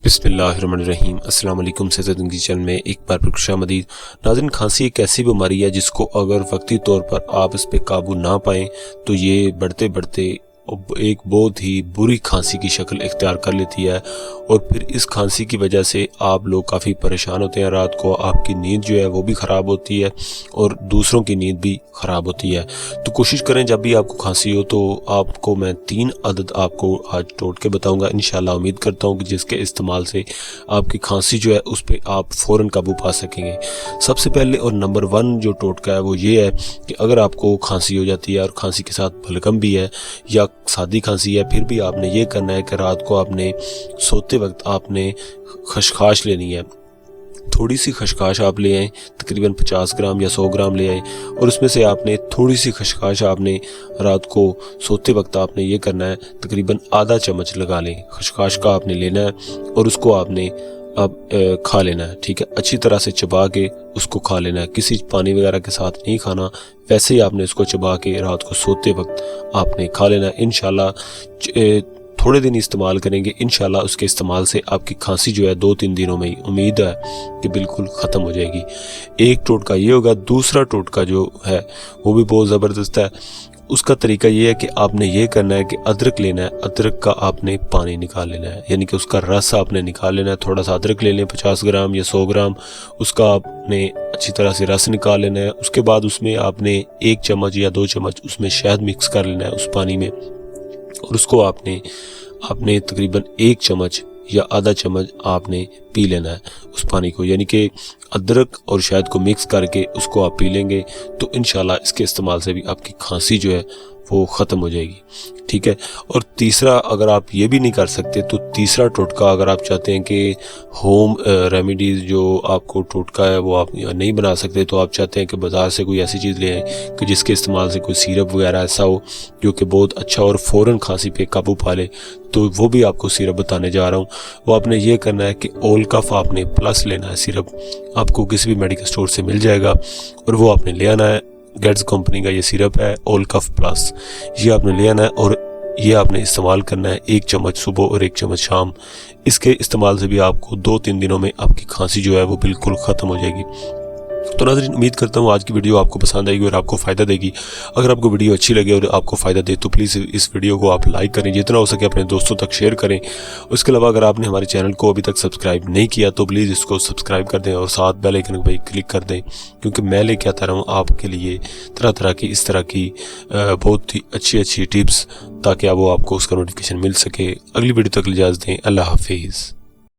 बिस्मिल्लाहिर्रहमानिर्रहीम। अस्सलाम वालेकुम। सेहतमंद चैनल में एक बार फिर खुशामदीद। नाज़रीन, खांसी एक ऐसी बीमारी है जिसको अगर वक्ती तौर पर आप इस पे काबू ना पाएं तो ये बढ़ते बढ़ते एक बहुत ही बुरी खांसी की शक्ल इख्तियार कर लेती है और फिर इस खांसी की वजह से आप लोग काफ़ी परेशान होते हैं। रात को आपकी नींद जो है वो भी ख़राब होती है और दूसरों की नींद भी ख़राब होती है। तो कोशिश करें जब भी आपको खांसी हो तो आपको मैं 3 आदत आपको आज टोट के बताऊंगा। इंशाल्लाह उम्मीद करता हूं कि जिसके इस्तेमाल से आपकी खांसी जो है उस पर आप फ़ौरन काबू पा सकेंगे। सबसे पहले और नंबर 1 जो टोटका है वो ये है कि अगर आपको खांसी हो जाती है और खांसी के साथ बलगम भी है या सादी खांसी है, फिर भी आपने ये करना है कि रात को आपने सोते वक्त आपने खशखाश लेनी है। थोड़ी सी खशखाश आप ले आएँ, तकरीबन 50 ग्राम या 100 ग्राम ले आएँ और उसमें से आपने थोड़ी सी खशखाश आपने रात को सोते वक्त आपने ये करना है, तकरीबन आधा चम्मच लगा लें। खशखाश का आपने लेना है और उसको आपने अब खा लेना है। ठीक है, अच्छी तरह से चबा के उसको खा लेना है, किसी पानी वगैरह के साथ नहीं खाना। वैसे ही आपने इसको चबा के रात को सोते वक्त आपने खा लेना है। इंशाल्लाह थोड़े दिन इस्तेमाल करेंगे, इंशाल्लाह उसके इस्तेमाल से आपकी खांसी जो है 2-3 दिनों में ही उम्मीद है कि बिल्कुल ख़त्म हो जाएगी। एक टोटका ये होगा। दूसरा टोटका जो है वो भी बहुत ज़बरदस्त है। उसका तरीका ये है कि आपने ये करना है कि अदरक लेना है, अदरक का आपने पानी निकाल लेना है, यानी कि उसका रस आपने निकाल लेना है। थोड़ा सा अदरक ले लें, 50 ग्राम या 100 ग्राम, उसका आपने अच्छी तरह से रस निकाल लेना है। उसके बाद उसमें आपने 1 चम्मच या 2 चम्मच उसमें शहद मिक्स कर लेना है उस पानी में और उसको आपने तकरीबन 1 चम्मच या आधा चम्मच आपने पी लेना है उस पानी को, यानी कि अदरक और शहद को मिक्स करके उसको आप पी लेंगे तो इंशाल्लाह इसके इस्तेमाल से भी आपकी खांसी जो है वो ख़त्म हो जाएगी। ठीक है। और तीसरा, अगर आप ये भी नहीं कर सकते तो तीसरा टोटका, अगर आप चाहते हैं कि होम रेमेडीज़ जो आपको टोटका है वो आप नहीं बना सकते, तो आप चाहते हैं कि बाज़ार से कोई ऐसी चीज़ ले आएँ कि जिसके इस्तेमाल से कोई सिरप वगैरह ऐसा हो जो कि बहुत अच्छा और फ़ौरन खांसी पे काबू पा ले, तो वो भी आपको सिरप बताने जा रहा हूँ। वो आपने ये करना है कि ओल कफ आपने प्लस लेना है। सिरप आपको किसी भी मेडिकल स्टोर से मिल जाएगा और वो आपने ले आना है। गेट्स कंपनी का ये सिरप है ओल कफ प्लस, ये आपने ले आना है और ये आपने इस्तेमाल करना है 1 चम्मच सुबह और 1 चम्मच शाम। इसके इस्तेमाल से भी आपको 2-3 दिनों में आपकी खांसी जो है वो बिल्कुल ख़त्म हो जाएगी। तो नाज़रीन, उम्मीद करता हूँ आज की वीडियो आपको पसंद आएगी और आपको फ़ायदा देगी। अगर आपको वीडियो अच्छी लगे और आपको फ़ायदा दे तो प्लीज़ इस वीडियो को आप लाइक करें, जितना हो सके अपने दोस्तों तक शेयर करें। उसके अलावा अगर आपने हमारे चैनल को अभी तक सब्सक्राइब नहीं किया तो प्लीज़ इसको सब्सक्राइब कर दें और साथ बेल आइकन पर क्लिक कर दें, क्योंकि मैं लेके आता रहा हूँ आपके लिए तरह तरह की इस तरह की बहुत ही अच्छी टिप्स, ताकि वो आपको उसका नोटिफिकेशन मिल सके। अगली वीडियो तक इजाज़त दें। अल्लाह हाफिज़।